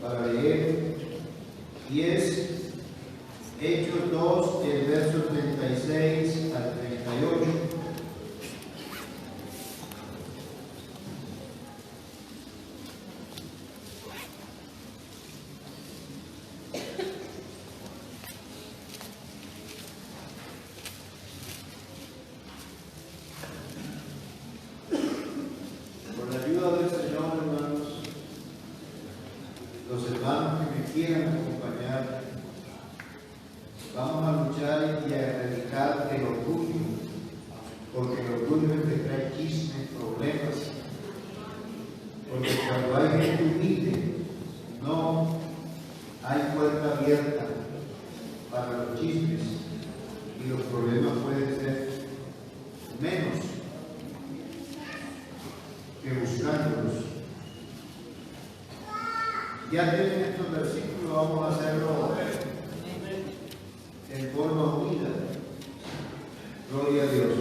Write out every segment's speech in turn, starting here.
para leer, y es Hechos 2, el verso 36 al 38. Vamos a luchar y a erradicar el orgullo, porque el orgullo es el que trae chismes, problemas. Porque cuando hay gente humilde, no hay puerta abierta para los chismes y los problemas pueden ser menos que buscándolos. Ya tienen estos versículos, vamos a hacerlo en forma unida. Gloria a Dios.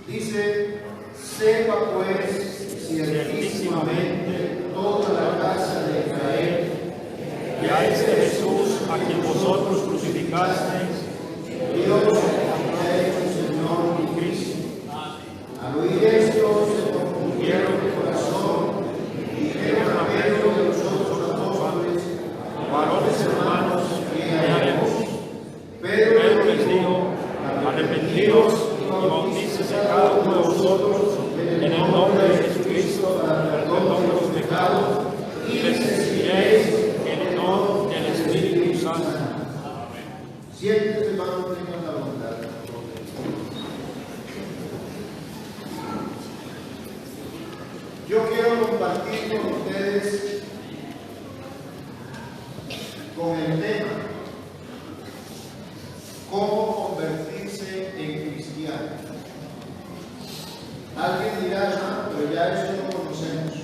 Dice: sepa pues ciertísimamente toda la casa de Israel que a este Jesús a quien vosotros crucificasteis, Dios ha hecho Señor y Cristo. Al oír esto se confundieron de corazón y dijeron a Pedro y los otros apóstoles: varones hermanos, ¿qué haremos? Pedro les dijo: arrepentiros y bautícese cada uno de vosotros en el nombre de Jesucristo para el perdón de los pecados, y recibiréis el don del Espíritu Santo. Siéntese, hermano, tengan la bondad. Yo quiero compartir con ustedes con el tema cómo convertirse en cristiano. Alguien dirá: ah, pero ya eso lo conocemos.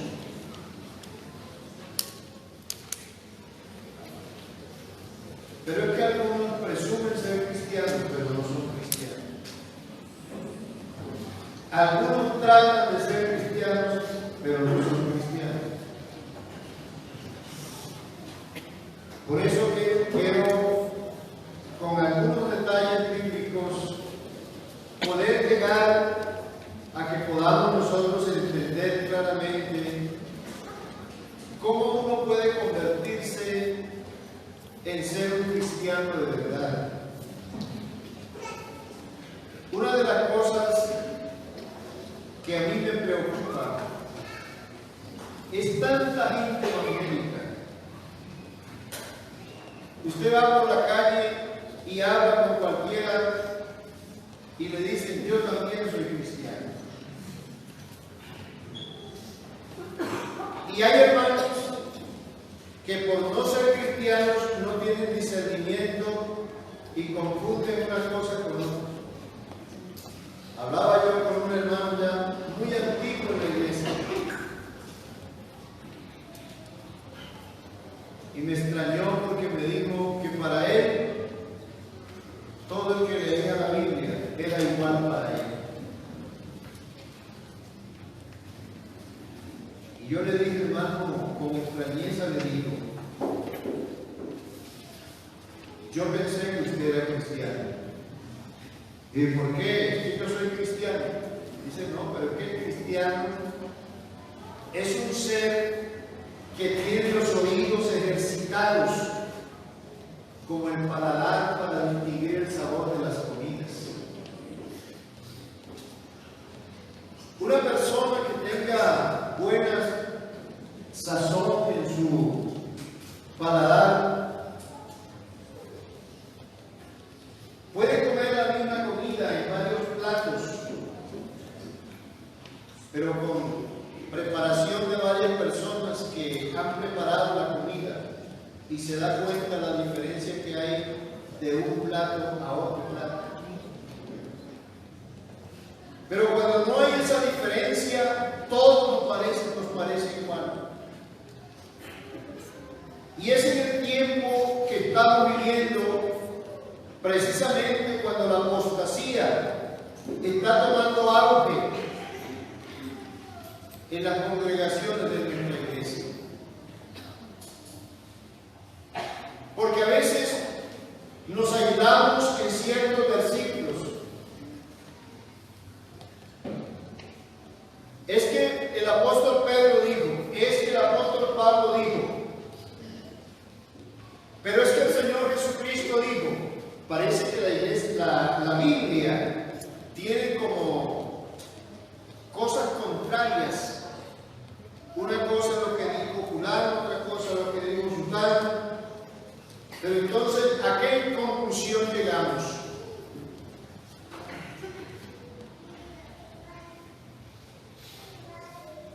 Pero es que algunos presumen ser cristianos, pero no son cristianos. Algunos tratan de ser cristianos, pero no son cristianos. Por eso que quiero, con algunos detalles bíblicos, poder llegar a que podamos nosotros entender claramente cómo uno puede convertirse en ser un cristiano de verdad. Una de las cosas que a mí me preocupa es tanta gente evangélica. Usted va por la calle y habla con cualquiera y le dicen: yo también soy cristiano. Y hay hermanos que por no ser cristianos no tienen discernimiento y confunden una cosa con otra. Hablaba yo con un hermano ya muy antiguo en la iglesia y me extrañó porque me dijo que para él todo el que leía la Biblia era igual para él. Y yo le dije, hermano, con extrañeza le digo: yo pensé que usted era cristiano. ¿Y por qué? Yo soy cristiano. Dice: no, pero que el cristiano es un ser que tiene los oídos ejercitados como el paladar para distinguir el sabor de las comidas. Una persona que tenga buena sazón en su paladar puede comer la misma comida en varios platos, pero con preparación de varias personas que han preparado la comida, y se da cuenta la diferencia que hay de un plato a otro plato. Pero cuando no hay esa diferencia, todo nos parece igual. Y es en el tiempo que estamos viviendo, precisamente cuando la apostasía está tomando auge en las congregaciones del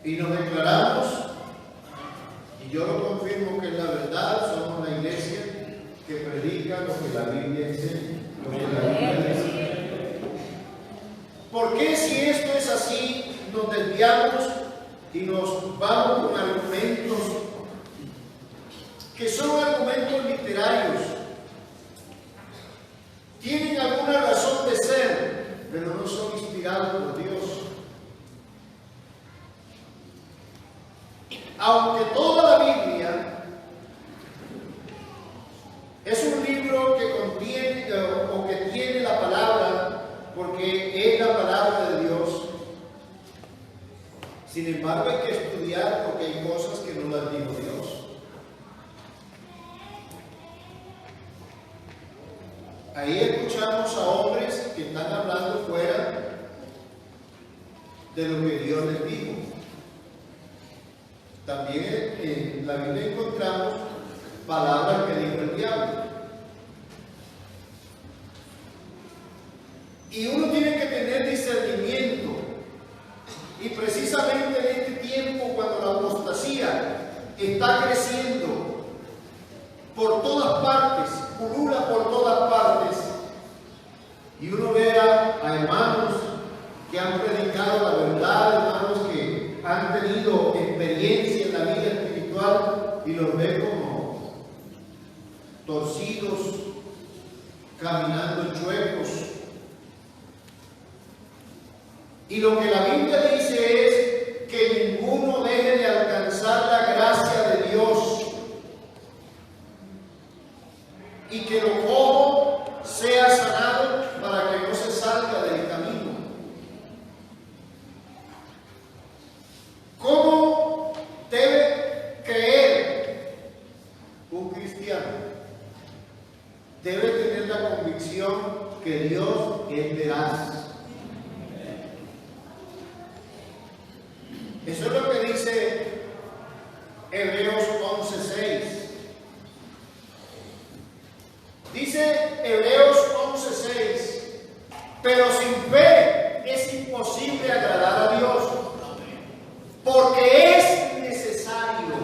y nos declaramos, y yo lo confirmo que es la verdad, somos la iglesia que predica lo que la Biblia enseña, lo que la Biblia dice. ¿Por qué si esto es así nos desviamos y nos vamos con argumentos que son argumentos literarios? Tienen alguna razón de ser, pero no son inspirados por Dios. Aunque toda la Biblia es un libro que contiene o que tiene la palabra, porque es la palabra de Dios, sin embargo hay que estudiar porque hay cosas que no las dijo Dios. Ahí escuchamos a hombres que están hablando fuera de lo que Dios les dijo. También en la Biblia encontramos palabras que dijo el diablo. Y uno tiene que tener discernimiento. Y precisamente en este tiempo, cuando la apostasía está creciendo por todas partes, pulula por todas partes, y uno vea a hermanos que han predicado la verdad, hermanos que han tenido experiencia en la vida espiritual, y los ve como torcidos, caminando chuecos. Y lo que la Biblia dice es que ninguno deje de alcanzar la gracia de Dios y que lo cojo sea sanado para que no se salga del camino. ¿Cómo debe creer un cristiano? Debe tener la convicción que Dios es veraz. Eso es lo que dice Hebreos 11:6. Dice Hebreos 11:6, pero sin fe es imposible agradar a Dios, porque es necesario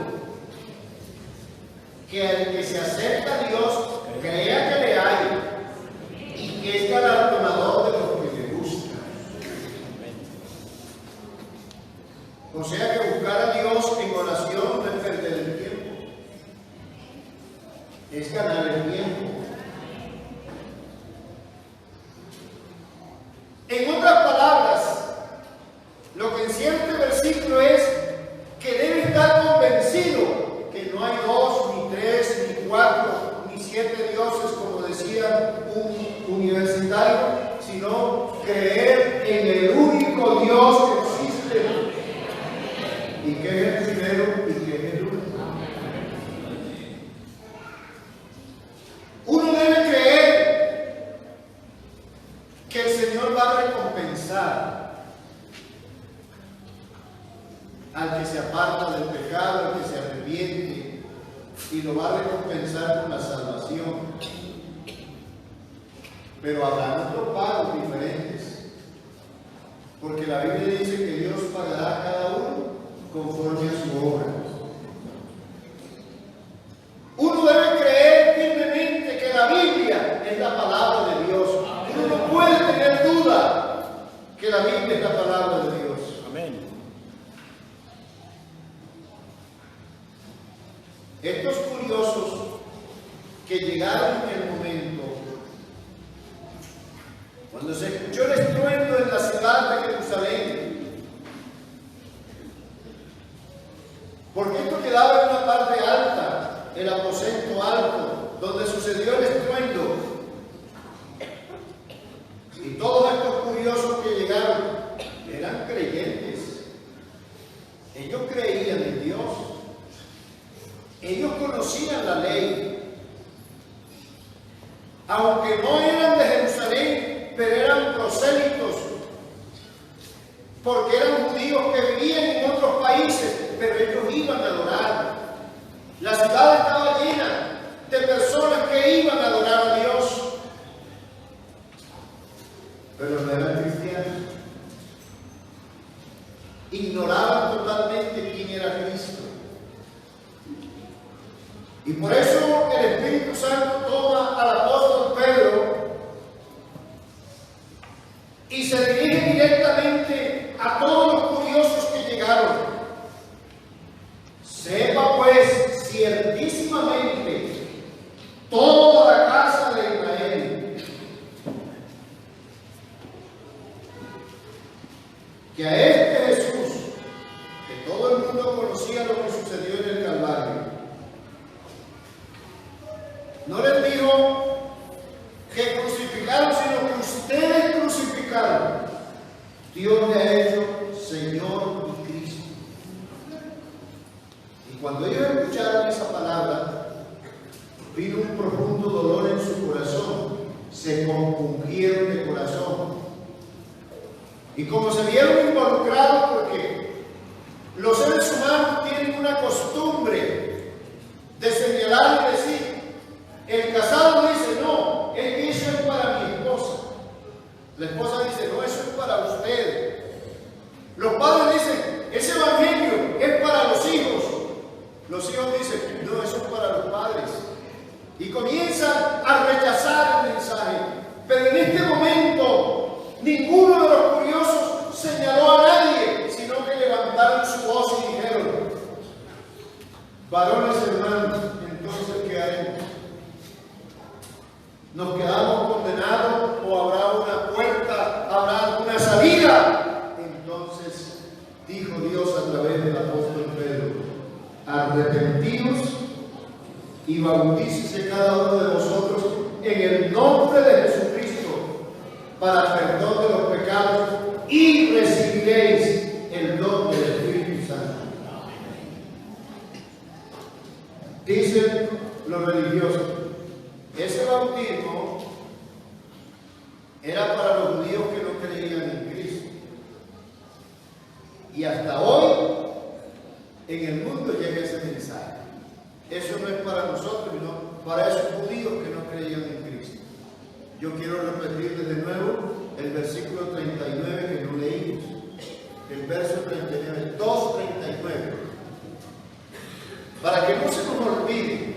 que el que se acerca a Dios crea que le hay y que es galardonador de los que le buscan. O sea que buscar a Dios en oración no es perder el tiempo, es ganar el tiempo. En otras palabras, lo que encierra este versículo es que debe estar convencido que no hay 2, ni 3, ni 4, ni 7 dioses, como decía un universitario, sino creer en el único Dios que existe y que es el primero y que es el único. Uno debe creer que el Señor va a recompensar al que se aparta del pecado, al que se arrepiente, y lo va a recompensar con la salvación. Pero habrá otros pagos diferentes, porque la Biblia dice que Dios pagará a cada uno conforme a su obra. Uno debe creer firmemente que la Biblia es la palabra de Dios. Uno no puede tener duda que la Biblia es la palabra de Dios. Amén. Estos curiosos que llegaron en el momento cuando se escuchó el estruendo en la ciudad de Jerusalén, porque esto quedaba en una parte alta, el aposento alto, donde sucedió el estruendo. Y todos estos curiosos que llegaron eran creyentes. Ellos creían en Dios. Ellos conocían la ley. Aunque no eran de Jerusalén, pero eran prosélitos, porque eran judíos que vivían en otros países, pero ellos iban a adorar. La ciudad estaba llena de personas que iban a adorar a Dios, pero no eran cristianos. Ignoraban totalmente Y por eso el Espíritu Santo toma al apóstol Pedro y se dirige directamente a todos los curiosos que llegaron. Sepa pues ciertísimamente toda la casa de Israel que a este Jesús, que todo el mundo conocía lo que sucedió en el Calvario, no les dijo que crucificaron, sino que ustedes crucificaron. Dios le ha hecho Señor y Cristo. Y cuando ellos escucharon esa palabra, vino un profundo dolor en su corazón. Se compungieron de corazón. Y como se vieron involucrados, porque los seres humanos tienen una costumbre de señalar y decir, el casado dice, no, es que eso es para mi esposa. La esposa dice, no, eso es para usted. Los padres dicen, ese evangelio es para los hijos. Los hijos dicen, no, eso es para los padres. Y comienzan a rechazar el mensaje. Pero en este momento, ninguno de los curiosos señaló a nadie, sino que levantaron su voz y dijeron, varones hermanos, entonces ¿qué haremos? ¿Nos quedamos condenados o habrá una puerta, habrá una salida? Entonces dijo Dios a través del apóstol Pedro, arrepentíos y bautícese cada uno de vosotros en el nombre de Jesucristo para perdón de los pecados y recibiréis el don del Espíritu Santo. Dicen los religiosos, ese bautismo era para los judíos que no creían en Cristo. Y hasta hoy en el mundo llega ese mensaje. Eso no es para nosotros, sino para esos judíos que no creían en Cristo. Yo quiero repetirles de nuevo el versículo 39 que no leímos. El verso 39, 2:39. Para que no se nos olvide.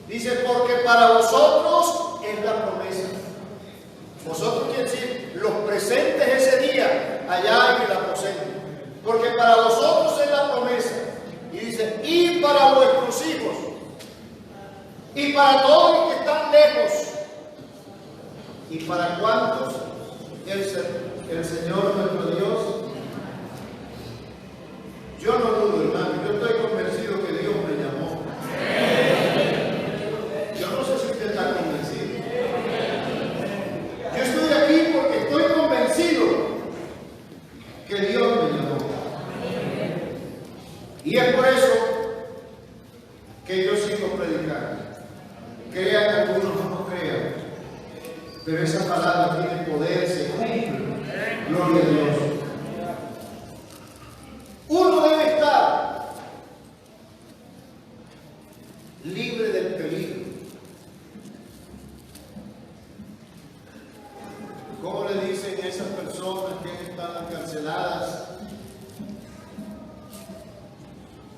Dice, porque para vosotros es la promesa. Vosotros quiere decir los presentes ese día allá en el aposento. Porque para vosotros es la promesa. Y dice, y para vuestros hijos. Y para todos los que están lejos. ¿Y para cuántos? El Señor nuestro Dios. Yo no dudo, hermano. Yo estoy convencido que Dios me llamó. Yo no sé si usted está convencido. Yo estoy aquí porque estoy convencido que Dios me llamó. Y es por eso que yo sigo predicando. Crean algunos o no crean, pero esa palabra tiene poder, se cumple. Gloria a Dios. Uno debe estar libre del peligro. ¿Cómo le dicen a esas personas que están encarceladas?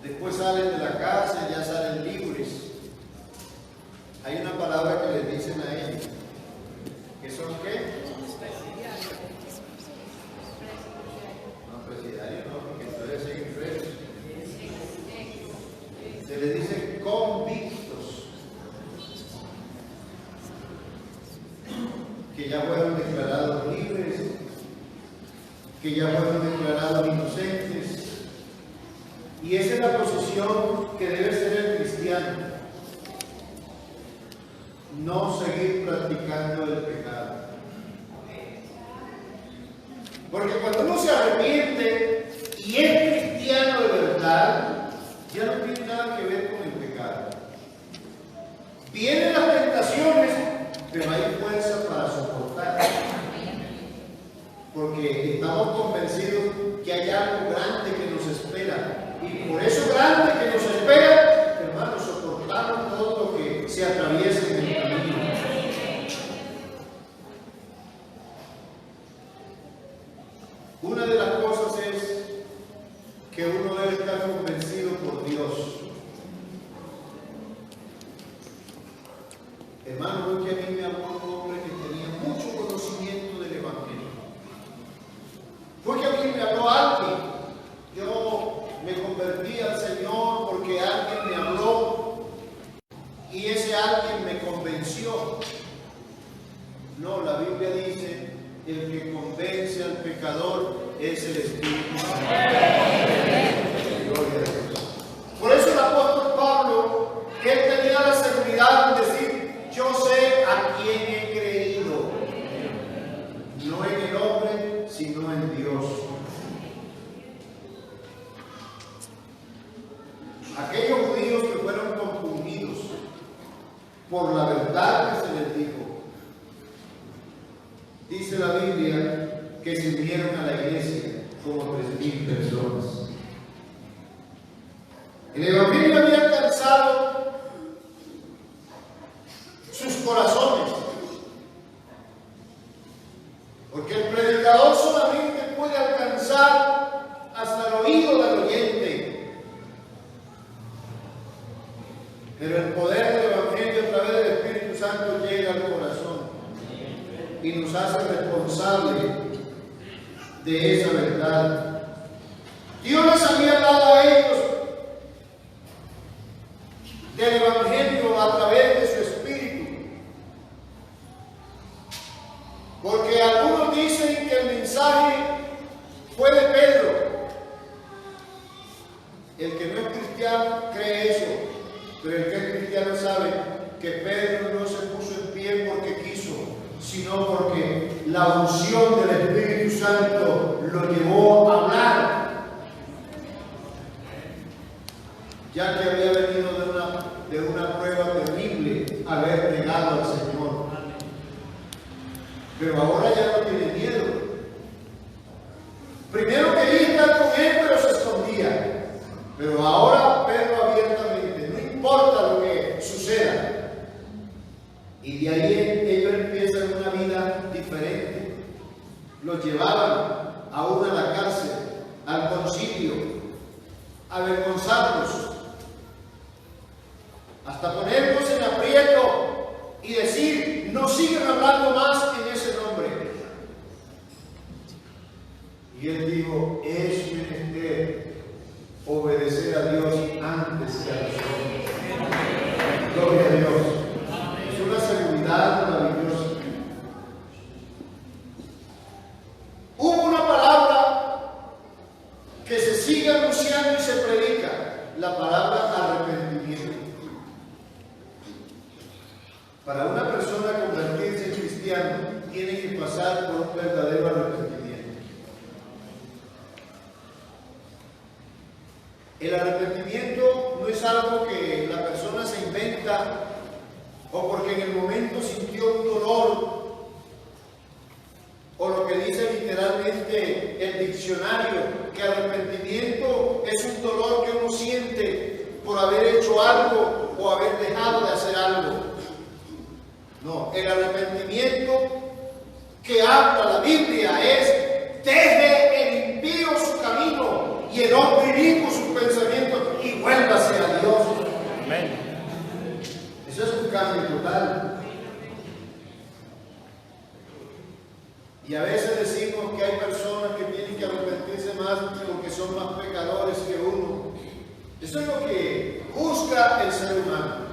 Después salen de la cárcel, ya salen libres. Hay una palabra que les dicen a ellos. ¿Qué son qué? No, presidiarios no, porque ustedes siguen presos. Se les dice convictos. Que ya fueron declarados libres, que ya fueron declarados inocentes. Y esa es la posición que debe ser el cristiano. No seguir practicando el pecado. Porque cuando uno se arrepiente y es cristiano de verdad, ya no tiene nada que ver con el pecado. Vienen las tentaciones, pero hay fuerza para soportar. Porque estamos convencidos que hay algo grande que nos espera. Y por eso grande que nos espera, hermanos, soportamos todo lo que se atraviesa en el camino. Una de las cosas es que uno debe estar convencido por Dios. es el Espíritu Santo. Gloria a Dios. Por eso el apóstol Pablo, él tenía la seguridad de decir: yo sé a quién he creído, no en el hombre, sino en Dios. Aquellos judíos que fueron confundidos por la verdad que se les dijo, dice la Biblia que se unieron a la iglesia como 3,000 personas. El Evangelio había alcanzado sus corazones, porque el predicador solamente puede alcanzar hasta el oído del oyente, pero el poder del Evangelio a través del Espíritu Santo llega al corazón y nos hace responsables de esa verdad. Dios les había dado a ellos del Evangelio a través de su Espíritu, porque algunos dicen que el mensaje fue de Pedro. El que no es cristiano cree eso, pero el que es cristiano sabe que Pedro no se puso en pie porque quiso, sino porque la unción del Espíritu Santo lo llevó a hablar, ya que había venido de una prueba terrible haber negado al Señor. Pero ahora ya no tiene miedo. Primero quería estar con él, pero se escondía. Pero ahora Pedro abiertamente, no importa lo que suceda. Y de ahí ellos empiezan una vida diferente. Los llevaban aún a la cárcel, al concilio, a avergonzarlos, hasta ponerlos en aprieto y decir: no sigan hablando más en ese nombre. Y él dijo: es menester obedecer a Dios antes que a los hombres. Gloria a Dios. Es una seguridad maravillosa. Hubo una palabra que se sigue anunciando y se predica, la palabra arrepentimiento. Para una persona convertirse en cristiano, tiene que pasar por un verdadero arrepentimiento. El arrepentimiento no es algo que la persona se inventa o porque en el momento sintió un dolor, o lo que dice literalmente el diccionario, que arrepentimiento es un dolor que uno siente por haber hecho algo o haber dejado de hacer algo. No, el arrepentimiento que habla la Biblia es: deje el impío su camino y el hombre inicuo sus pensamientos y vuélvase a Dios. Amén. Eso es un cambio total. Y a veces decimos que hay personas que tienen que arrepentirse más porque son más pecadores que uno. Eso es lo que busca el ser humano.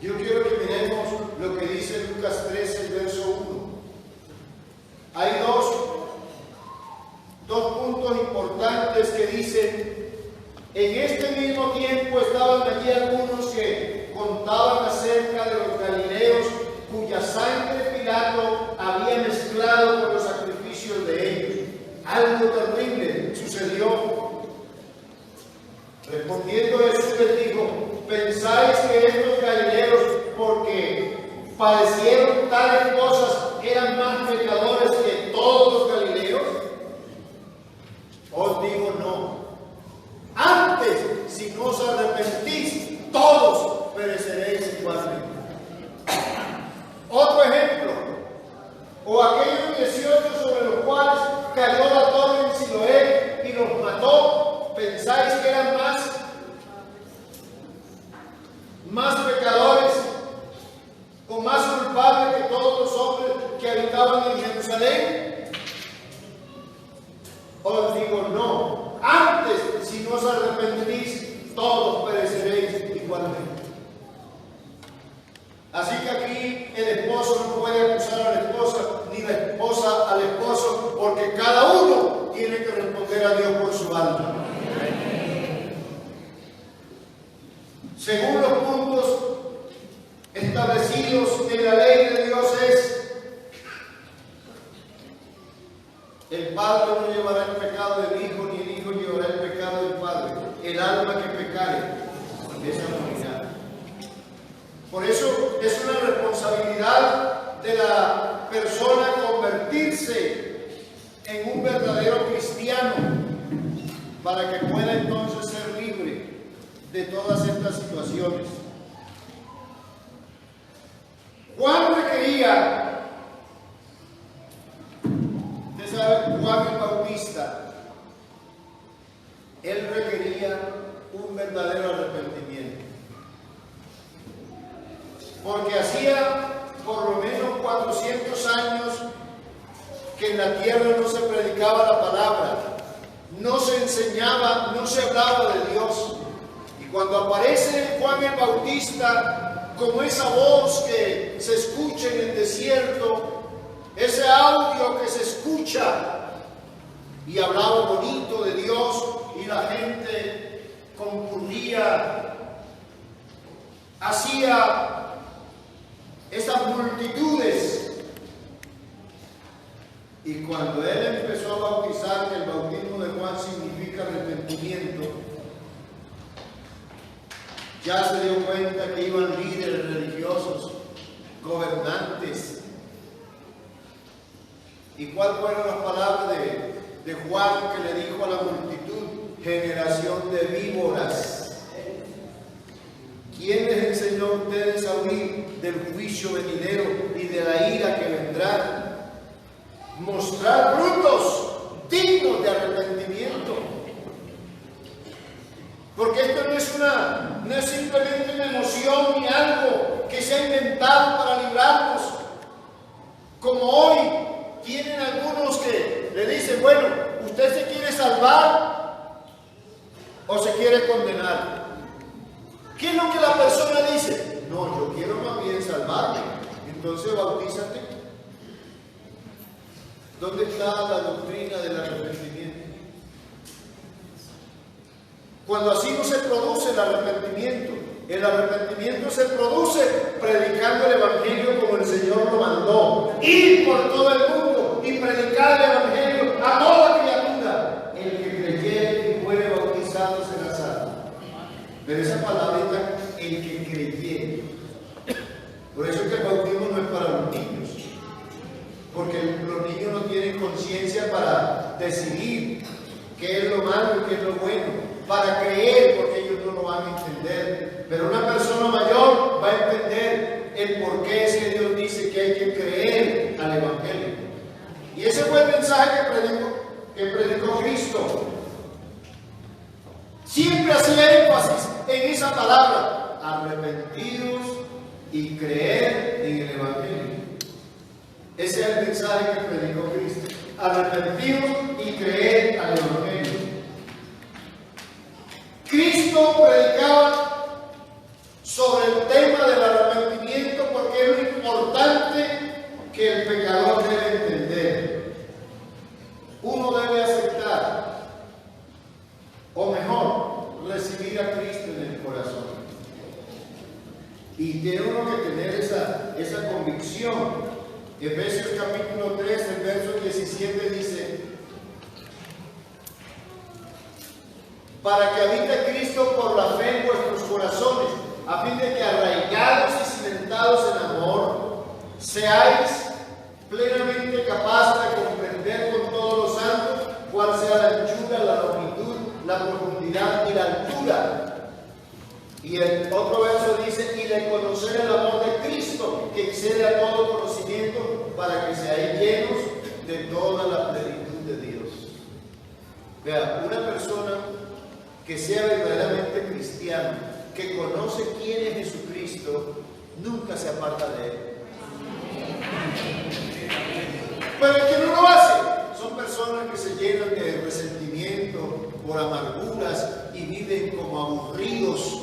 Yo quiero que miremos lo que dice Lucas 13, verso 1. Hay dos puntos importantes que dicen: en este mismo tiempo estaban allí algunos que contaban acerca de los galileos cuya sangre Pilato había mezclado con los sacrificios de ellos. Algo terrible sucedió. Respondiendo Jesús les dijo: ¿pensáis que estos galileos, porque padecieron tales cosas, eran más pecadores que todos los galileos? Os digo no. Antes, si no os arrepentís, todos pereceréis igualmente. Otro ejemplo: o aquellos 18 sobre los cuales cayó la torre en Siloé y los mató, ¿pensáis que eran más pecadores o más culpables que todos los hombres que habitaban en Jerusalén? Os digo no. Antes, si no os arrepentís, todos pereceréis igualmente. Así que aquí el esposo no puede acusar a la esposa, ni la esposa al esposo, porque el alma que pecare, esa morirá. Por eso es una responsabilidad de la persona convertirse en un verdadero cristiano para que pueda entonces ser libre de todas estas situaciones. Juan requería, usted sabe, Juan el Bautista, él requería un verdadero arrepentimiento. Porque hacía por lo menos 400 años que en la tierra no se predicaba la palabra, no se enseñaba, no se hablaba de Dios. Y cuando aparece Juan el Bautista, como esa voz que se escucha en el desierto, ese audio que se escucha, y hablaba bonito de Dios, y la gente concurría, hacía esas multitudes. Y cuando él empezó a bautizar, que el bautismo de Juan significa arrepentimiento, ya se dio cuenta que iban líderes religiosos, gobernantes. ¿Y cuáles fueron las palabras de Juan que le dijo a la multitud? Generación de víboras. ¿Quién les enseñó a ustedes a huir del juicio venidero y de la ira que vendrá? Mostrar frutos dignos de arrepentimiento. Porque esto no es simplemente una emoción ni algo que se ha inventado para librarnos. Como hoy tienen algunos que le dicen, bueno, ¿usted se quiere salvar o se quiere condenar? ¿Qué es lo que la persona dice? No, yo quiero más bien salvarme. Entonces bautízate. ¿Dónde está la doctrina del arrepentimiento? Cuando así no se produce el arrepentimiento se produce predicando el Evangelio como el Señor lo mandó. Ir por todo el mundo y predicar el Evangelio a toda criatura. El que creyere y fuere bautizado será salvo. Pero esa palabrita, el que creyere. Por eso es que el bautismo no es para los niños. Porque los niños no tienen conciencia para decidir qué es lo malo y qué es lo bueno. Para creer, porque ellos no lo van a entender. Pero una persona mayor va a entender el por qué es que Dios dice que hay que creer al Evangelio. Y ese fue el mensaje que predicó Cristo. Siempre hacía énfasis en esa palabra: arrepentidos y creer en el Evangelio. Ese es el mensaje que predicó Cristo: arrepentidos y creer al Evangelio. Cristo predicaba sobre el tema del arrepentimiento porque es lo importante que el pecador debe entender. Uno debe aceptar, o mejor, recibir a Cristo en el corazón. Y tiene uno que tener esa convicción. Efesios capítulo 3, el verso 17 dice: para que habite Cristo por la fe en vuestros corazones, a fin de que arraigados y cimentados en amor, seáis plenamente capaces de comprender con todos los santos cuál sea la anchura, la longitud, la profundidad y la altura. Y el otro verso dice: y de conocer el amor de Cristo, que excede a todo conocimiento, para que seáis llenos de toda la plenitud de Dios. Vea, una persona que sea verdaderamente cristiano, que conoce quién es Jesucristo, nunca se aparta de él. Pero el que no lo hace son personas que se llenan de resentimiento por amarguras y viven como aburridos.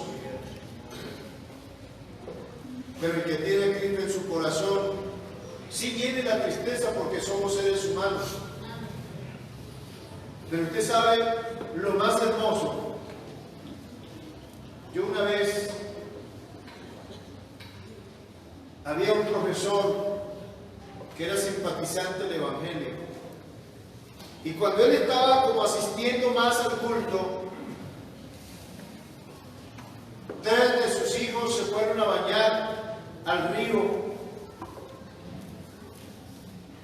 Pero el que tiene a Cristo en su corazón, sí viene la tristeza porque somos seres humanos. Pero usted sabe lo más hermoso. Yo una vez había un profesor que era simpatizante del Evangelio, y cuando él estaba como asistiendo más al culto, 3 de sus hijos se fueron a bañar al río.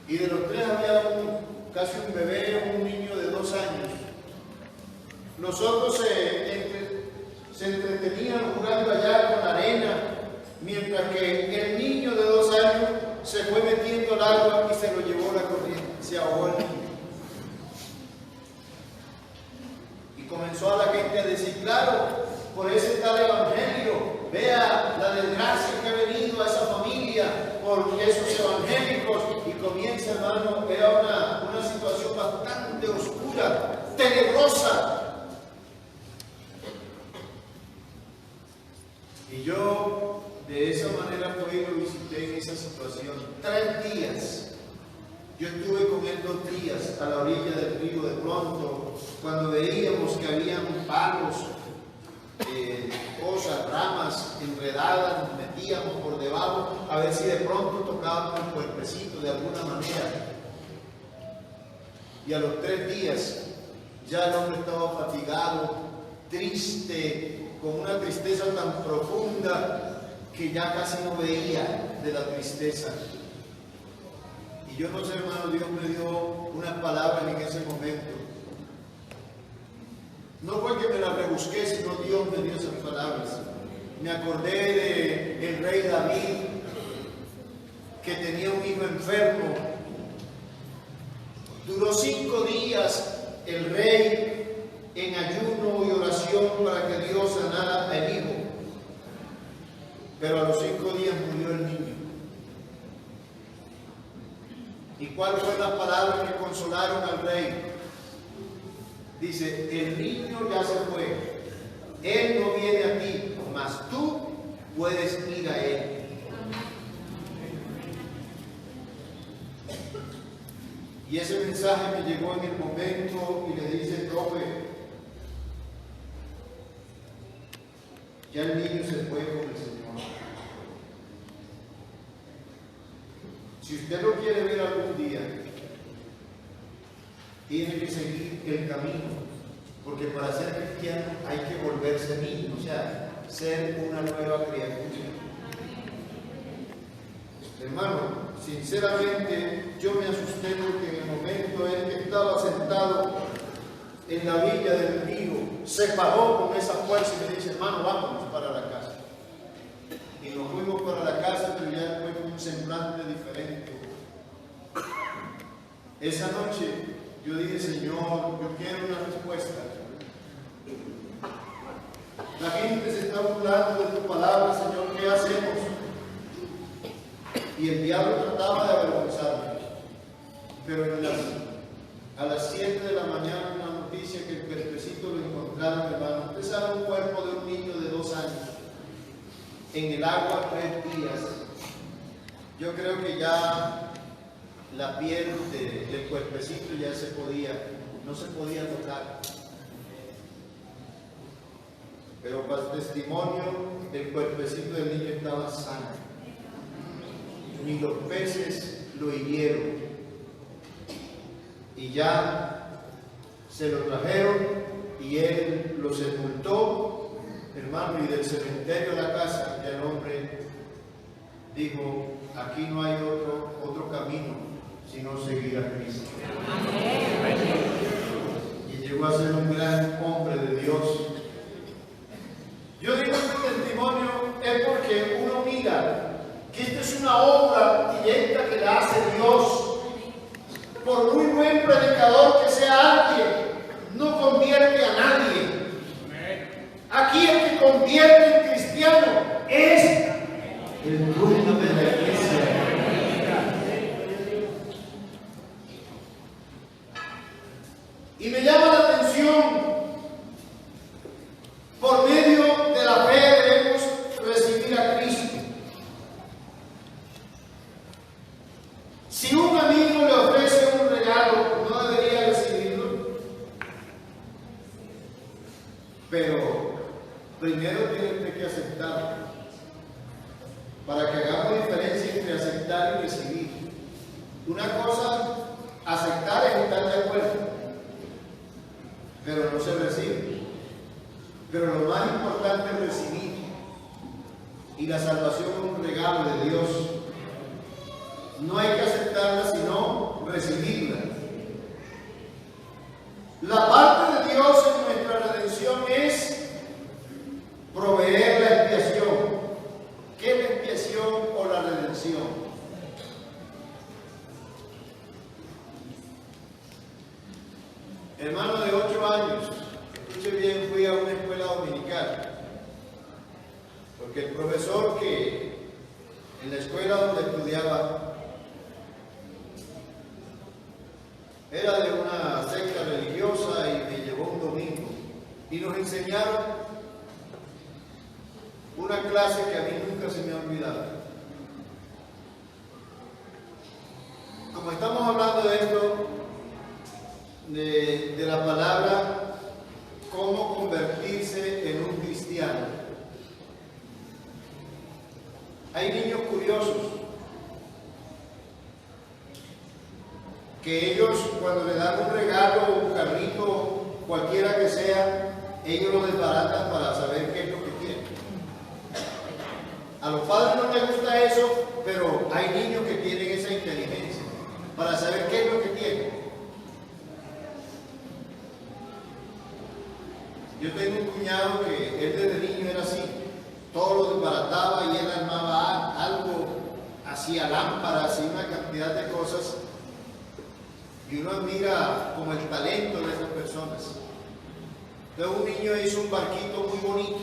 Y de los 3 había casi un bebé, un niño de 2 años. Los otros se entretenían jugando allá con la arena, mientras que el niño de 2 años se fue metiendo al agua y se lo llevó la corriente, se ahogó el niño. Y comenzó a la gente a decir, claro, por ese tal evangelio, vea la desgracia que ha venido a esa familia por esos evangélicos. Y comienza, hermano, era una situación bastante oscura, tenebrosa. Y yo de esa manera fui y lo visité en esa situación. 3 días. Yo estuve con él 2 días a la orilla del río. De pronto, cuando veíamos que habían palos, cosas, ramas enredadas, nos metíamos por debajo a ver si de pronto tocábamos el cuerpecito de alguna manera. Y a los 3 días ya el hombre estaba fatigado, triste, con una tristeza tan profunda que ya casi no veía de la tristeza. Y yo no sé, hermano, Dios me dio unas palabras en ese momento. No fue que me las rebusqué, sino Dios me dio esas palabras. Me acordé del rey David, que tenía un hijo enfermo. Duró 5 días el rey en ayuno y oración para que Dios sanara al hijo. Pero a los 5 días murió el niño. ¿Y cuáles fueron las palabras que consolaron al rey? Dice, el niño ya se fue, él no viene a ti, mas tú puedes ir a él. Y ese mensaje me llegó en el momento y le dice, profe, ya el niño se fue con el Señor. Si usted lo quiere ver algún día, tiene que seguir el camino, porque para ser cristiano hay que volverse niño, o sea, ser una nueva criatura. Hermano, sinceramente yo me asusté porque en el momento en que estaba sentado en la orilla del río, se paró con esa fuerza y me dice, hermano, vámonos para la casa. Y nos fuimos para la casa, pero ya después con un semblante diferente. Esa noche yo dije, Señor, yo quiero una respuesta. La gente se está burlando de tu palabra, Señor, ¿qué hacemos? Y el diablo trataba de avergonzarme. Pero a las 7 de la mañana una noticia que el cuerpecito lo encontraron, hermano. Usted sabe, un cuerpo de un niño de 2 años en el agua 3 días. Yo creo que ya la piel del cuerpecito ya no se podía tocar. Pero para el testimonio, el cuerpecito del niño estaba sano. Ni los peces lo hirieron. Y ya se lo trajeron y él lo sepultó, hermano, y del cementerio a la casa ya el hombre dijo, aquí no hay otro camino sino seguir a Cristo. Y llegó a ser un gran hombre de Dios. Yo digo este testimonio es porque uno mira que esta es una obra directa que la hace Dios. Por muy buen predicador que sea alguien, no convierte a nadie. Aquí el que convierte en cristiano es el dueño de la iglesia. Y me llama la atención, por medio de la fe debemos recibir a Cristo. Si un amigo le ofrece un regalo, no debería recibirlo. Pero primero tiene que aceptarlo, para que hagamos diferencia entre aceptar y recibir. Una cosa, aceptar es estar de acuerdo, pero no se recibe. Pero lo más importante es recibir. y la salvación es un regalo de Dios. No hay que aceptarla, sino recibirla. La parte de Dios en nuestra redención es proveer la expiación. ¿Qué es la expiación o la redención? Hermano de 8 años, escuche bien, fui a una escuela dominical, porque el profesor que en la escuela donde estudiaba era de una secta religiosa y me llevó un domingo y nos enseñaron una clase que a mí nunca se me ha olvidado. Como estamos hablando de esto, de la palabra cómo convertirse en un cristiano, hay niños curiosos que ellos, cuando le dan un regalo o un carrito, cualquiera que sea, ellos lo desbaratan para saber qué es lo que quieren. A los padres no les gusta eso, pero hay niños que tienen esa inteligencia para saber qué es lo que quieren. Yo tengo un cuñado que él desde niño era así, todo lo desbarataba y él armaba algo, hacía lámparas y una cantidad de cosas, y uno admira como el talento de esas personas. Entonces un niño hizo un barquito muy bonito,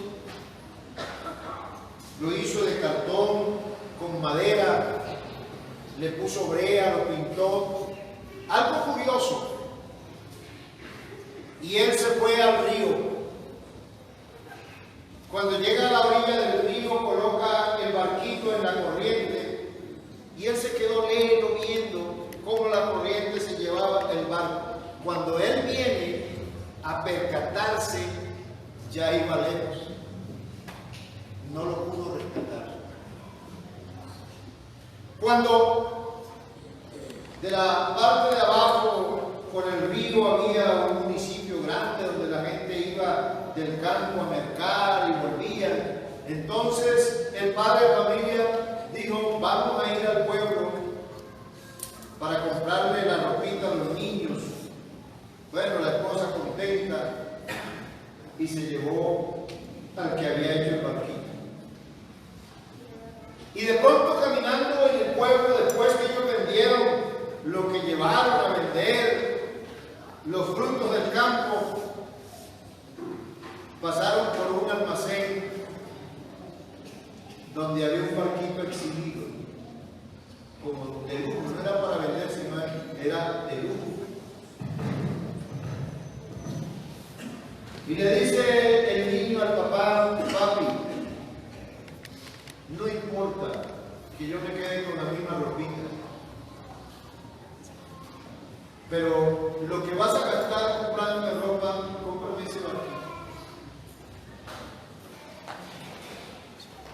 lo hizo de cartón, con madera, le puso brea, lo pintó, algo curioso, y él se fue al río. Cuando llega a la orilla del río, coloca el barquito en la corriente y él se quedó leyendo, viendo cómo la corriente se llevaba el barco. Cuando él viene a percatarse, ya iba lejos. No lo pudo rescatar. Cuando de la parte de abajo, por el río, había un municipio grande donde la gente iba del campo a mercar y volvía. Entonces el padre de familia dijo: vamos a ir al pueblo para comprarle la ropita a los niños. Bueno, la esposa contenta y se llevó al que había hecho el barquito. Y de pronto, caminando en el pueblo, después que ellos vendieron lo que llevaron a vender, los frutos del campo, pasaron por un almacén donde había un barquito exhibido, como de lujo. No era para vender, sino era de lujo. Y le dice el niño al papá: papi, no importa que yo me quede con la misma ropita, pero lo que vas a gastar comprando ropa, cómprame ese barquito.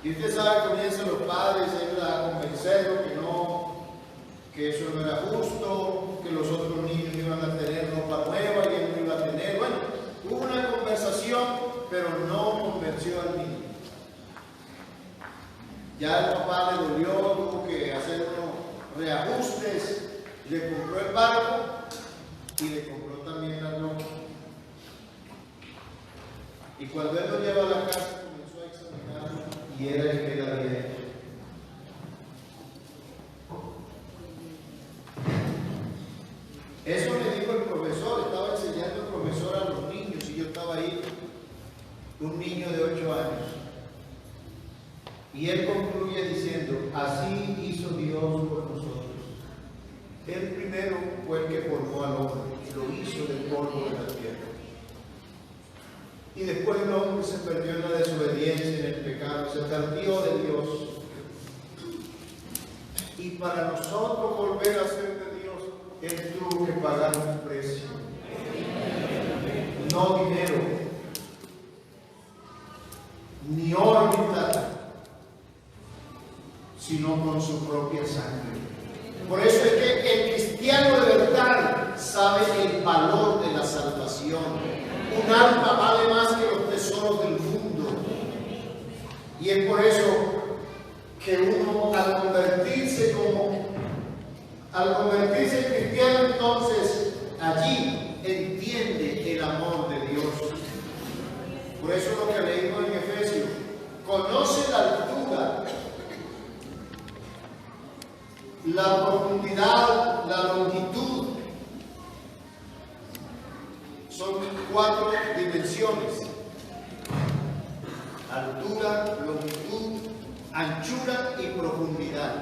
Y usted sabe, comienzan los padres a convencerlo que eso no era justo, que los otros niños iban a tener ropa nueva y él no iba a tener. Bueno, hubo una conversación, pero no convenció al niño. Ya el papá le dolió, tuvo que hacer unos reajustes, le compró el barco y le compró también la ropa. Y cuando él lo lleva a la casa, comenzó a examinarlo y era el que la había hecho. Eso me dijo el profesor, estaba enseñando el profesor a los niños y yo estaba ahí, un niño de 8 años. Y él concluye diciendo: así hizo Dios por nosotros. Él primero fue el que formó al hombre, lo hizo del polvo de la tierra. Y después el hombre se perdió en la desobediencia, en el pecado, se perdió de Dios. Y para nosotros volver a ser de Dios, Él tuvo que pagar un precio. No dinero, ni oro ni plata, sino con su propia sangre. Por eso es que el cristiano de verdad sabe el valor de la salvación. Un alma vale más que los tesoros del mundo. Y es por eso que uno al convertirse en cristiano, entonces allí entiende el amor de Dios. Por eso lo que leímos en Efesios, conoce la altura, la profundidad, la longitud. Son 4 dimensiones: altura, longitud, anchura y profundidad.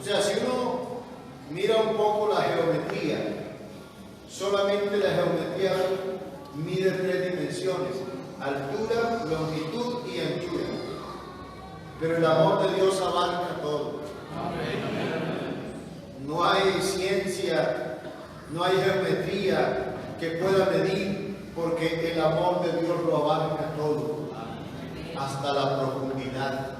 O sea, si uno mira un poco la geometría, solamente la geometría mide 3 dimensiones: altura, longitud y anchura. Pero el amor de Dios abarca todo. No hay ciencia, no hay geometría que pueda medir, porque el amor de Dios lo abarca todo, hasta la profundidad.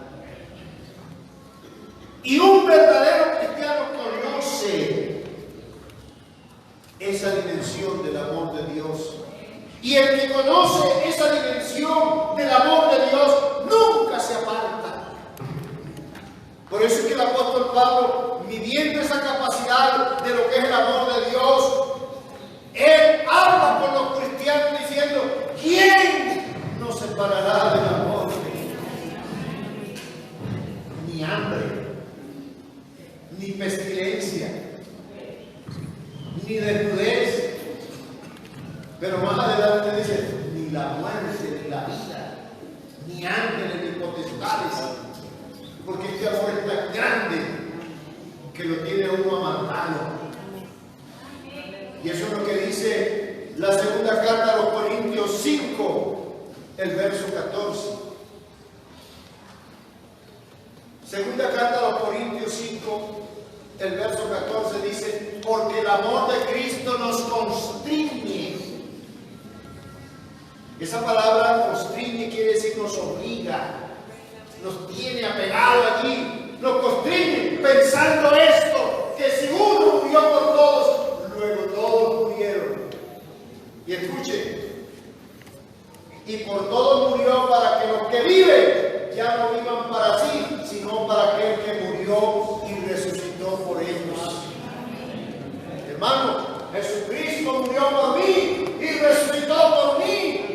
Y un verdadero cristiano conoce esa dimensión del amor de Dios. Y el que conoce esa dimensión del amor de Dios nunca se aparta. Por eso es que el apóstol Pablo, midiendo esa capacidad de lo que es el amor de Dios, él habla con los cristianos diciendo: ¿quién nos separará del amor de Dios? Ni hambre, ni pestilencia, ni desnudez. Pero más adelante dice: ni la muerte, ni la vida, ni ángeles, ni potestades. Porque este amor es tan grande que lo tiene uno amarrado. Y eso es lo que dice la segunda carta a los Corintios 5, el verso 14. Segunda carta a los Corintios 5, el verso 14 dice: porque el amor de Cristo nos constriñe. Esa palabra constriñe quiere decir nos obliga, nos tiene apegado allí, nos constriñe pensando esto, que si uno murió por todos, luego todos murieron. Y escuche, y por todos murió para que los que viven ya no vivan para sí, sino para aquel que murió y resucitó por ellos. Hermano, Jesucristo murió por mí y resucitó por mí.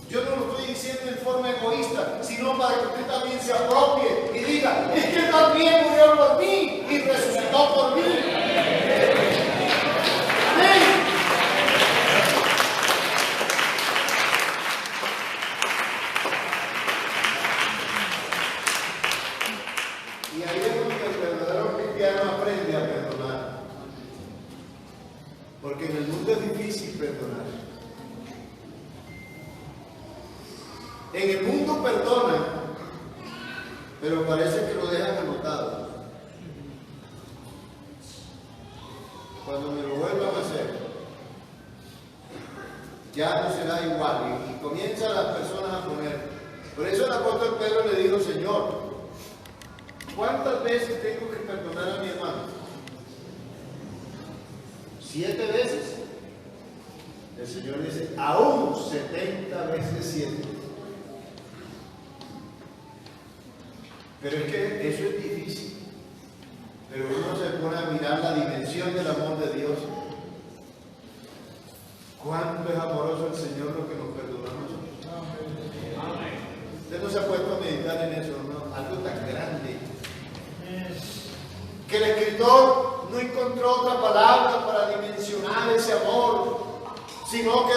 Yo no lo estoy diciendo en forma egoísta, sino para que usted también se apropie y diga: es que también murió por mí y resucitó por mí. Amén. Y ahí es donde el verdadero cristiano aprende a perdonar. Porque en el mundo es difícil perdonar. En el mundo perdonan, pero parece que lo dejan anotado. Cuando me lo vuelvan a hacer, ya no será igual. Y comienzan las personas a poner. Por eso el apóstol Pedro le dijo: Señor, ¿cuántas veces tengo que perdonar a mi hermano? 7 veces. El Señor dice: aún 70 veces 7. Pero es que eso es difícil. Pero uno se pone a mirar la dimensión del amor de Dios. ¿Cuánto es amoroso el Señor lo que nos perdonó a nosotros? Usted no se ha puesto a meditar en eso, ¿no? Algo tan grande. Que el escritor no encontró otra palabra para dimensionar ese amor, sino que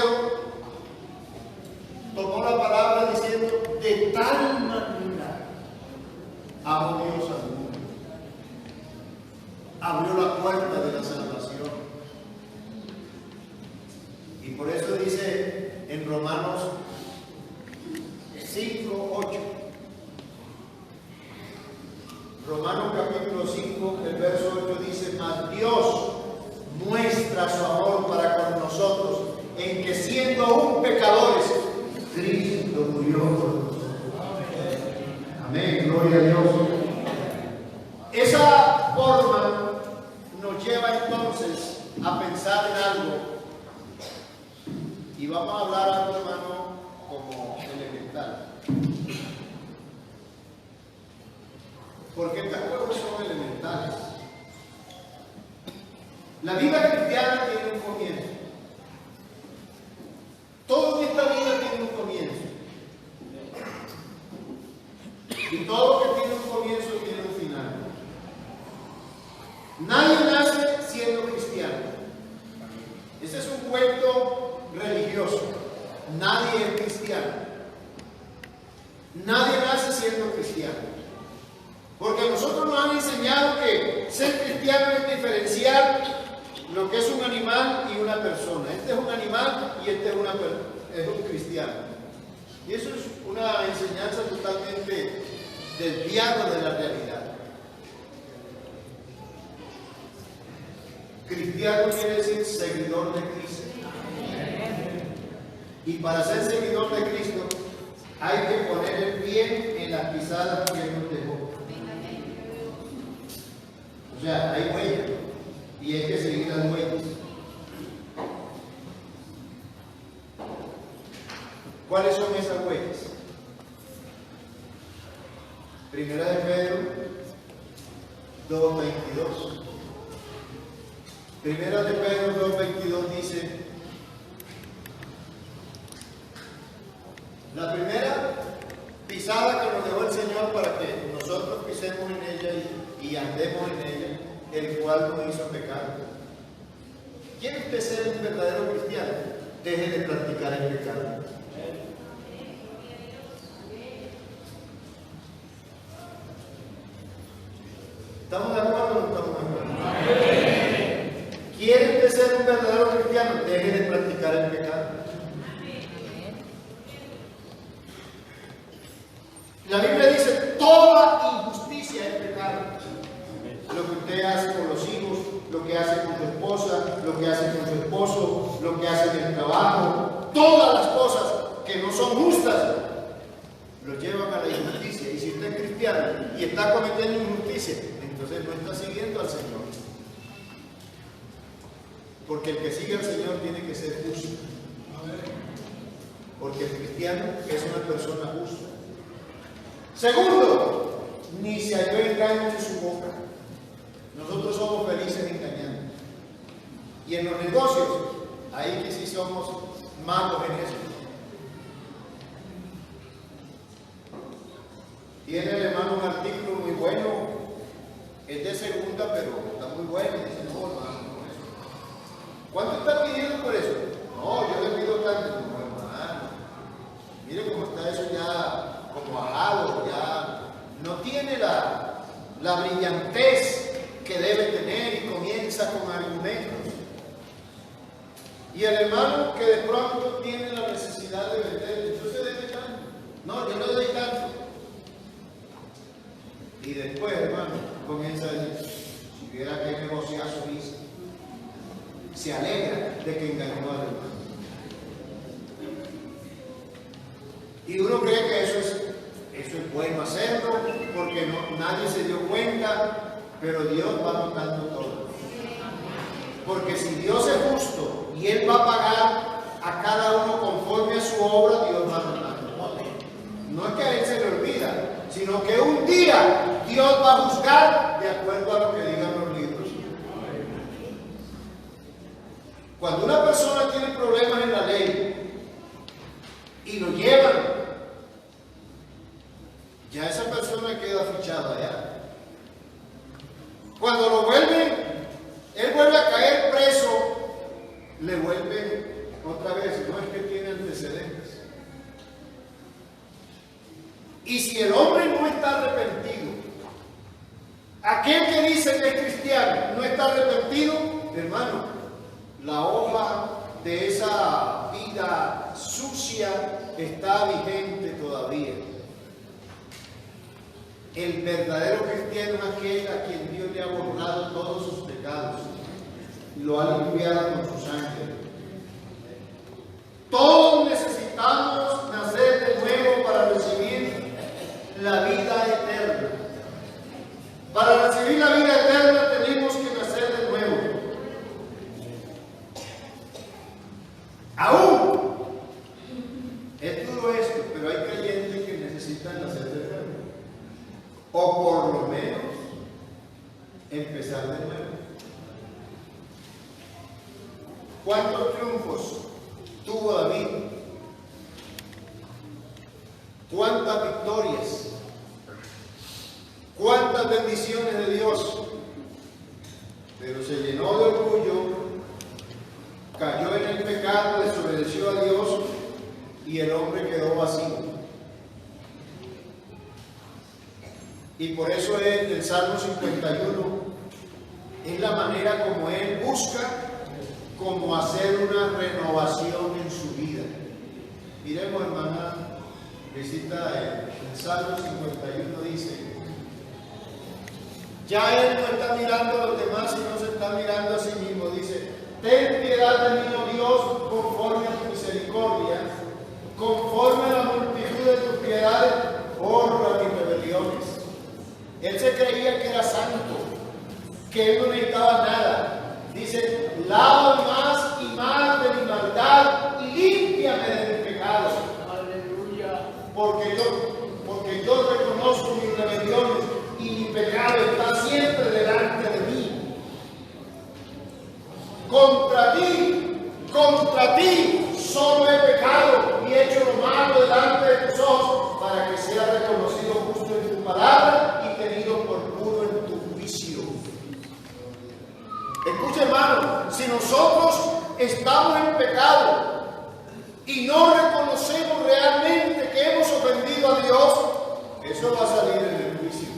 tomó la palabra diciendo: de tal manera amó Dios al mundo. Abrió la puerta de la salvación. Y por eso dice en Romanos 5:8. Romanos capítulo 5, el verso 8 dice: mas Dios muestra su amor para con nosotros, en que siendo aún pecadores, Cristo murió por nosotros. Amén, gloria a Dios. Esa forma nos lleva entonces a pensar en algo. Y vamos a hablar algo, hermano, como elemental. Porque estas cosas son elementales. La vida cristiana tiene un comienzo. Todo en esta vida tiene un comienzo. Y todo lo que tiene un comienzo tiene un final. Nadie nace siendo cristiano. Ese es un cuento religioso. Nadie es cristiano. Nadie nace siendo cristiano. Porque a nosotros nos han enseñado que ser cristiano es diferenciar lo que es un animal y una persona. Este es un animal y este es un cristiano. Y eso es una enseñanza totalmente desviada de la realidad. Cristiano quiere decir seguidor de Cristo. Y para ser seguidor de Cristo hay que poner el pie en las pisadas que Él nos dejó. O sea, hay huellas y hay que seguir las huellas. ¿Cuáles son esas huellas? Primera de Pedro 2:22. Primera de Pedro 2:22 dice: la primera pisada que nos dejó el Señor para que nosotros pisemos en ella y andemos en ella, el cual nos hizo pecar. ¿Quiere usted ser un verdadero cristiano? Deje de practicar el pecado. ¿Estamos de acuerdo o no estamos de acuerdo? ¿Quiere usted ser un verdadero cristiano? Deje de practicar el pecado. La Biblia dice: toda injusticia es pecado. Lo que usted hace con los hijos, lo que hace con su esposa, lo que hace con su esposo, lo que hace en el trabajo, todas las cosas que no son justas lo llevan a la injusticia. Y si usted es cristiano y está cometiendo injusticia, entonces no está siguiendo al Señor. Porque el que sigue al Señor tiene que ser justo. Porque el cristiano es una persona justa. Segundo, ni se halló engaño en su boca. Nosotros somos felices engañando. Y en los negocios, ahí que sí somos malos en eso. Tiene el hermano un artículo muy bueno, es de segunda, pero está muy bueno. Dice: no, hermano, no eso. ¿Cuánto está pidiendo por eso? No, yo le pido tanto. No, hermano, mire cómo está eso ya como ajado, ya no tiene la brillantez que debe tener y comienza con argumentos. Y el hermano que de pronto tiene la necesidad de vender, yo se debe tanto. No, yo no doy tanto. Y después, hermano, comienza a decir: si viera qué negociazo hizo. Se alegra de que engañó al hermano. Y uno cree que eso es bueno hacerlo, porque nadie se dio cuenta, pero Dios va notando todo. Porque si Dios es justo y Él va a pagar a cada uno conforme a su obra, Dios va notando todo. No es que a Él se le olvida, sino que un día Dios va a juzgar de acuerdo a lo que digan los libros. Cuando una persona tiene problemas en la ley y lo llevan, ya esa persona queda fichada ya. Cuando lo vuelven, él vuelve a caer preso, le vuelven otra vez. No es que tiene antecedentes. Y si el hombre no está arrepentido, aquel que dice que es cristiano no está arrepentido, hermano, la hoja de esa vida sucia está vigente todavía. El verdadero cristiano es aquel a quien Dios le ha borrado todos sus pecados, lo ha limpiado con su sangre. Todos necesitamos nacer de nuevo para recibir la vida eterna. Para recibir la vida eterna tenemos que nacer de nuevo. Aún ¿Cuántos triunfos tuvo David? ¿Cuántas victorias? ¿Cuántas bendiciones de Dios? Pero se llenó de orgullo, cayó en el pecado, desobedeció a Dios y el hombre quedó vacío. Y por eso el Salmo 51 es la manera como él busca como hacer una renovación en su vida. Miremos, hermana, visita el Salmo 51, dice: ya él no está mirando a los demás, sino se está mirando a sí mismo. Dice: ten piedad de mí, oh Dios, conforme a tu misericordia, conforme a la multitud de tus piedades, borra mis rebeliones. Él se creía que era santo, que él no necesitaba nada. Dice: lávame más y más de mi maldad y límpiame de mi pecado. Aleluya. Porque yo reconozco mis rebeliones y mi pecado está siempre delante de mí. Contra ti solo he pecado y he hecho lo malo delante de tus ojos, para que sea reconocido justo en tu palabra y tenido por puro en tu juicio. Escucha, hermano, si nosotros estamos en pecado y no reconocemos realmente que hemos ofendido a Dios, eso va a salir en el juicio.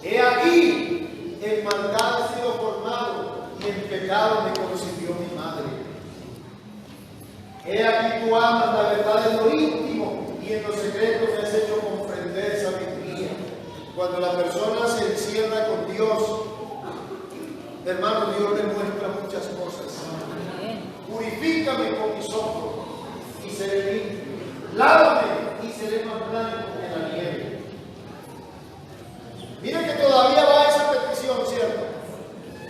He aquí, en maldad he sido formado y en pecado me concibió mi madre. He aquí tú amas la verdad en lo íntimo y en lo secreto me has hecho comprender sabiduría. Cuando la persona se encierra con Dios, hermano, Dios le muestra muchas cosas. Purifícame con mis ojos y seré limpio. Lávame y seré más blanco que la nieve. Mira que todavía va esa petición, ¿cierto?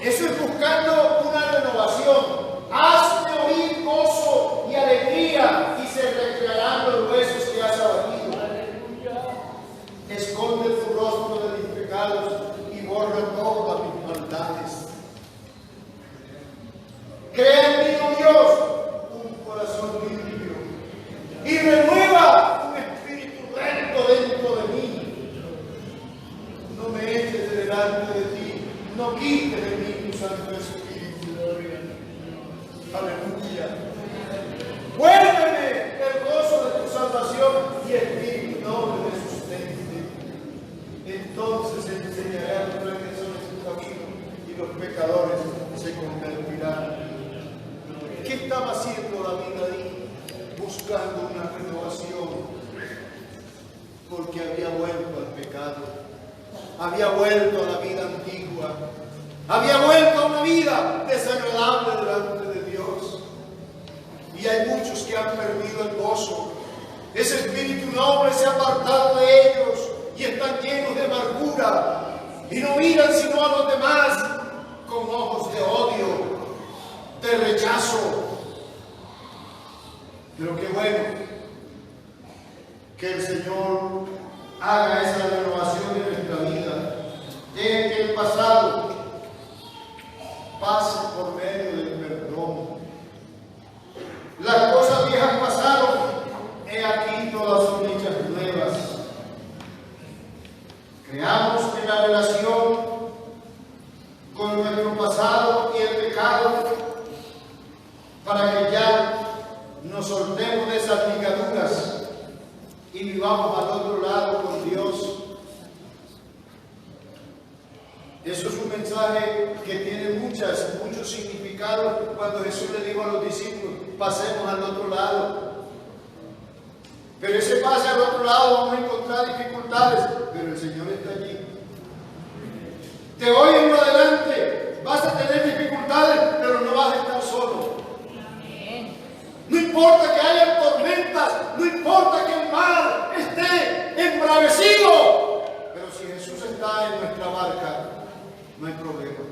Eso es buscando una renovación. Hazme oír gozo y alegría y se recrearán los huesos que has abatido. Esconde tu rostro de mis pecados y borra todas mis maldades. Crea en mí, oh Dios, un corazón limpio y renueva un espíritu recto dentro de mí. No me eches de delante de ti, no quites de mí tu Santo Espíritu. Aleluya. Vuélveme el gozo de tu salvación y espíritu noble me sustente. Entonces enseñaré a los transgresores tu camino y los pecadores se convertirán. ¿Qué estaba haciendo David ahí? Buscando una renovación, porque había vuelto al pecado, había vuelto a la vida antigua, había vuelto a una vida desagradable delante de Dios. Y hay muchos que han perdido el gozo. Ese espíritu noble se ha apartado de ellos y están llenos de amargura y no miran sino a los demás con ojos de odio, de rechazo. Pero qué bueno que el Señor haga esa renovación en nuestra vida. Deje que el pasado pase por medio del perdón. Las cosas viejas pasaron, he aquí todas son hechas nuevas. Creamos en la relación con nuestro pasado y el pecado, para que ya nos soltemos de esas ligaduras y vivamos al otro lado con Dios. Eso es un mensaje que tiene muchos significados. Cuando Jesús le dijo a los discípulos: pasemos al otro lado. Pero ese pase al otro lado vamos a encontrar dificultades, pero el Señor está allí. De hoy en adelante vas a tener dificultades, pero no vas a estar solo. No importa que haya tormentas, no importa que el mar esté embravecido, pero si Jesús está en nuestra barca, no hay problema.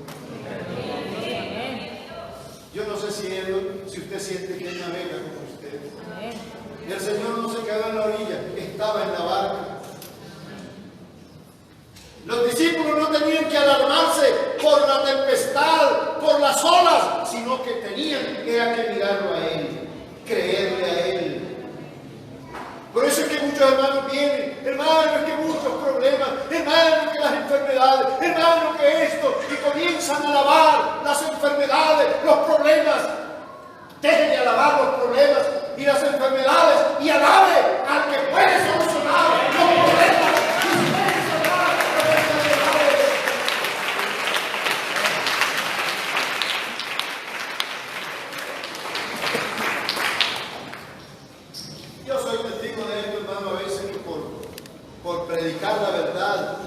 Yo no sé si usted siente que Él navega con usted. Y el Señor no se quedó en la orilla, estaba en la barca. Los discípulos no tenían que alarmarse por la tempestad, por las olas, sino que tenían que mirarlo a Él, creerle a Él. Por eso es que muchos hermanos vienen, hermanos, que muchos problemas, hermanos, que las enfermedades, hermanos, que esto, y comienzan a alabar las enfermedades, los problemas. Dejen de alabar los problemas y las enfermedades y alabe al que puede solucionar los problemas. Yo soy testigo de esto, hermano, a veces que por predicar la verdad,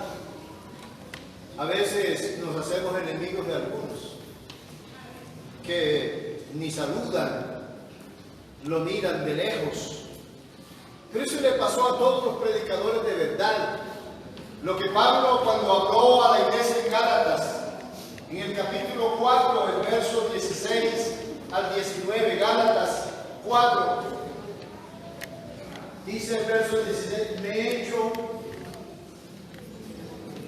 a veces nos hacemos enemigos de algunos, que ni saludan, lo miran de lejos. Pero eso le pasó a todos los predicadores de verdad. Lo que Pablo, cuando habló a la iglesia en Gálatas, en el capítulo 4, el verso 16 al 19, Gálatas 4, dice el verso 16: me he hecho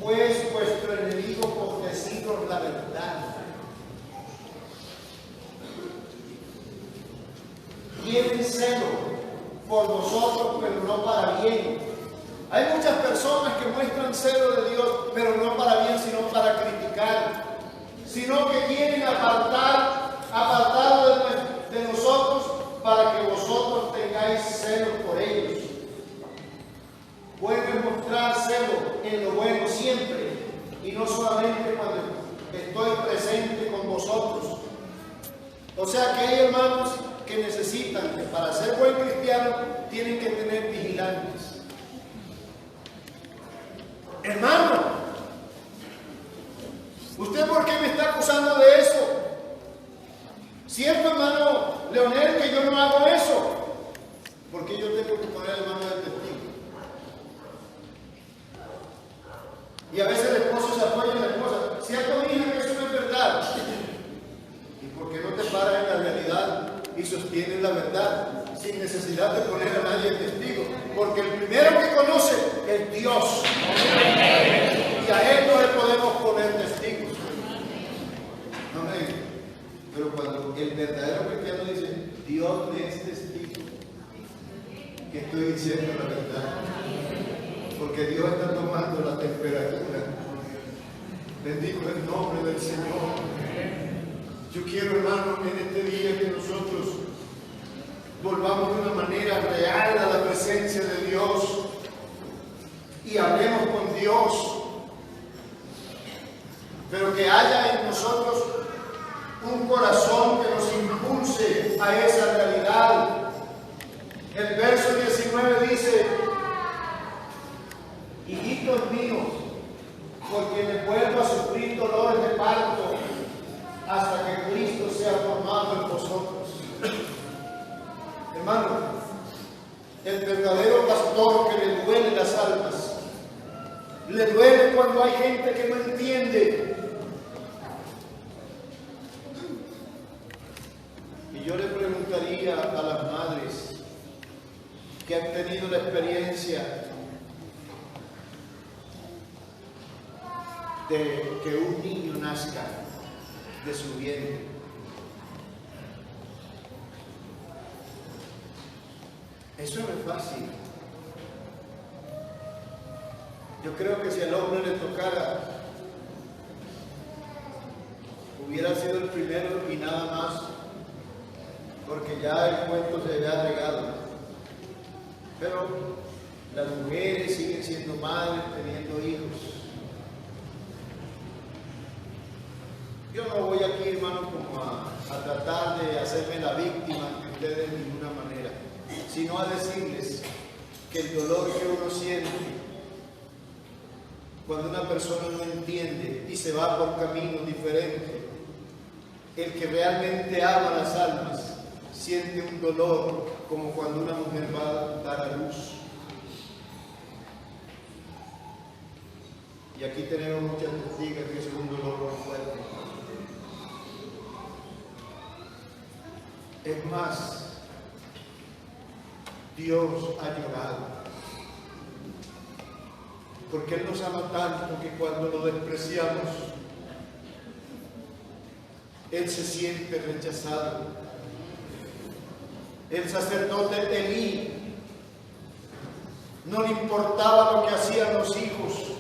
pues vuestro enemigo por deciros la verdad. Tienen celo por vosotros, pero no para bien. Hay muchas personas que muestran celo de Dios, pero no para bien, sino para criticar, sino que quieren apartarlo de nosotros para que vosotros tengáis celo por ellos. Bueno es mostrar celo en lo bueno siempre, y no solamente cuando estoy presente con vosotros. O sea que hay hermanos que necesitan, que para ser buen cristiano tienen que tener vigilantes. Hermano, ¿usted por qué me está acusando de eso? ¿Cierto, hermano Leonel, que yo no hago eso? Porque yo tengo que poner el mano del testigo. Y a veces el esposo se apoya en la esposa. ¿Cierto, mi hija, que eso no es verdad? ¿Y por qué no te paras en la realidad y sostienes la verdad sin necesidad de poner a nadie testigo? Porque el primero que conoce es Dios. Y a Él no le podemos poner testigos. Amén. Pero cuando el verdadero cristiano dice, Dios me es testigo, que estoy diciendo la verdad. Porque Dios está tomando la temperatura. Bendito el nombre del Señor. Yo quiero, hermanos, en este día que nosotros volvamos de una manera real a la presencia de Dios y hablemos con Dios, pero que haya en nosotros un corazón que nos impulse a esa realidad. El verso 19 dice: hijitos míos, por quienes vuelvo a sufrir dolores de parto hasta que Cristo sea formado en vosotros. Hermano, el verdadero pastor que le duele las almas, le duele cuando hay gente que no entiende. Y yo le preguntaría a las madres que han tenido la experiencia de que un niño nazca de su vientre. Eso no es fácil. Yo creo que si al hombre le tocara, hubiera sido el primero y nada más, porque ya el cuento se había regado. Pero las mujeres siguen siendo madres, teniendo hijos. Yo no voy aquí, hermano, como a tratar de hacerme la víctima de ustedes de ninguna manera, sino a decirles que el dolor que uno siente cuando una persona no entiende y se va por caminos diferentes, el que realmente ama las almas siente un dolor como cuando una mujer va a dar a luz. Y aquí tenemos muchas testigos que es un dolor muy fuerte. Es más, Dios ha llorado, porque Él nos ama tanto que cuando lo despreciamos, él se siente rechazado. El sacerdote Elí no le importaba lo que hacían los hijos,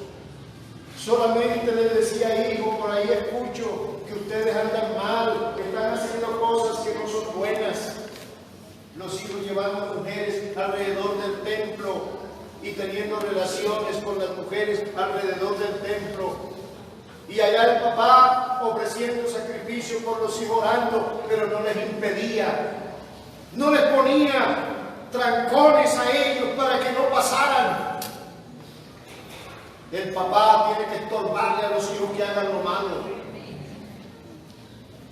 solamente le decía: hijo, por ahí escucho que ustedes andan mal, que están haciendo cosas que no son buenas. Los hijos llevando mujeres alrededor del templo y teniendo relaciones con las mujeres alrededor del templo. Y allá el papá ofreciendo sacrificio por los hijos, orando, pero no les impedía, no les ponía trancones a ellos para que no pasaran. El papá tiene que estorbarle a los hijos que hagan lo malo.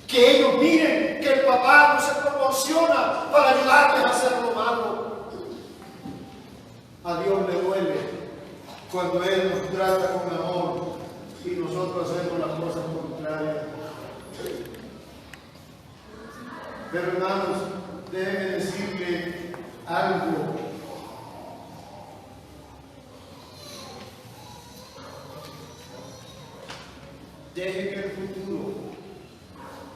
Que ellos miren que el papá no se proporciona para ayudarles a hacer lo malo. A Dios le duele cuando Él nos trata con amor y nosotros hacemos las cosas contrarias. Pero hermanos, déjenme decirle algo. Deje que el futuro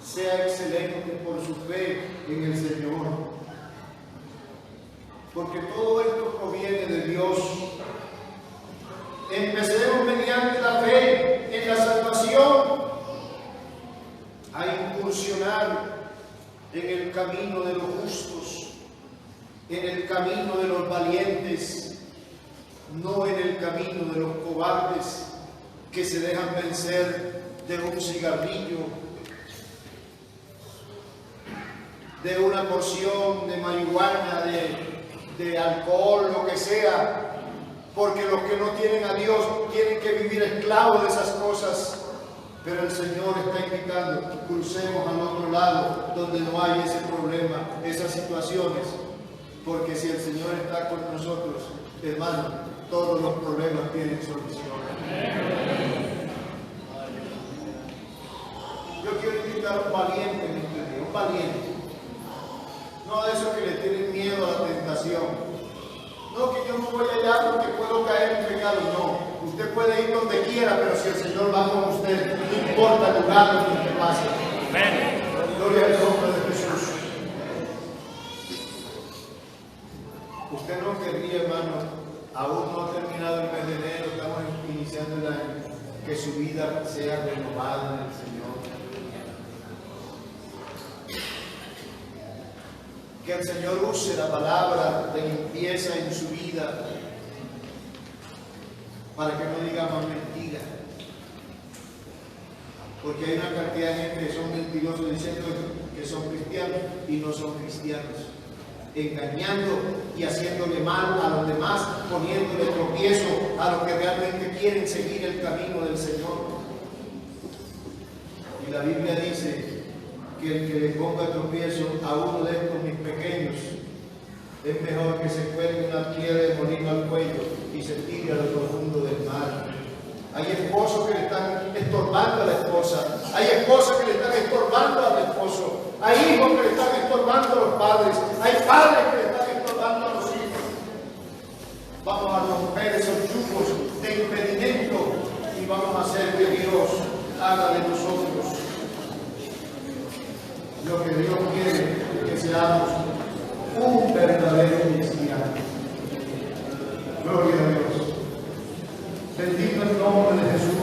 sea excelente por su fe en el Señor. Porque todo esto proviene de Dios. Empecemos mediante la fe en la salvación a incursionar en el camino de los justos, en el camino de los valientes, no en el camino de los cobardes que se dejan vencer de un cigarrillo, de una porción de marihuana, de alcohol, lo que sea, porque los que no tienen a Dios tienen que vivir esclavos de esas cosas. Pero el Señor está invitando: crucemos al otro lado, donde no hay ese problema, esas situaciones, porque si el Señor está con nosotros, hermano, todos los problemas tienen solución. Yo quiero invitar a un valiente en este día, un valiente. No de esos que le tienen miedo a la tentación. No, que yo no voy allá porque puedo caer en pecado. No, usted puede ir donde quiera, pero si el Señor va con usted, no importa el lugar donde usted pase. Amén. Gloria al nombre de Jesús. Usted no querría, hermano, aún no ha terminado el mes de enero, estamos iniciando el año, que su vida sea renovada en el Señor. Que el Señor use la palabra de limpieza en su vida para que no diga más mentira. Porque hay una cantidad de gente que son mentirosos diciendo que son cristianos y no son cristianos, engañando y haciéndole mal a los demás, poniéndole tropiezo a los que realmente quieren seguir el camino del Señor. Y la Biblia dice que el que le ponga tropiezo a uno de estos mis pequeños, es mejor que se cuelgue una piedra de molino al cuello y se tire a lo profundo del mar. Hay esposos que le están estorbando a la esposa, hay esposas que le están estorbando al esposo, hay hijos que le están estorbando a los padres, hay padres que le están estorbando a los hijos. Vamos a romper esos yugos de impedimento y vamos a hacer que Dios haga de nosotros lo que Dios quiere, que seamos un verdadero cristiano. Gloria a Dios. Bendito el nombre de Jesús.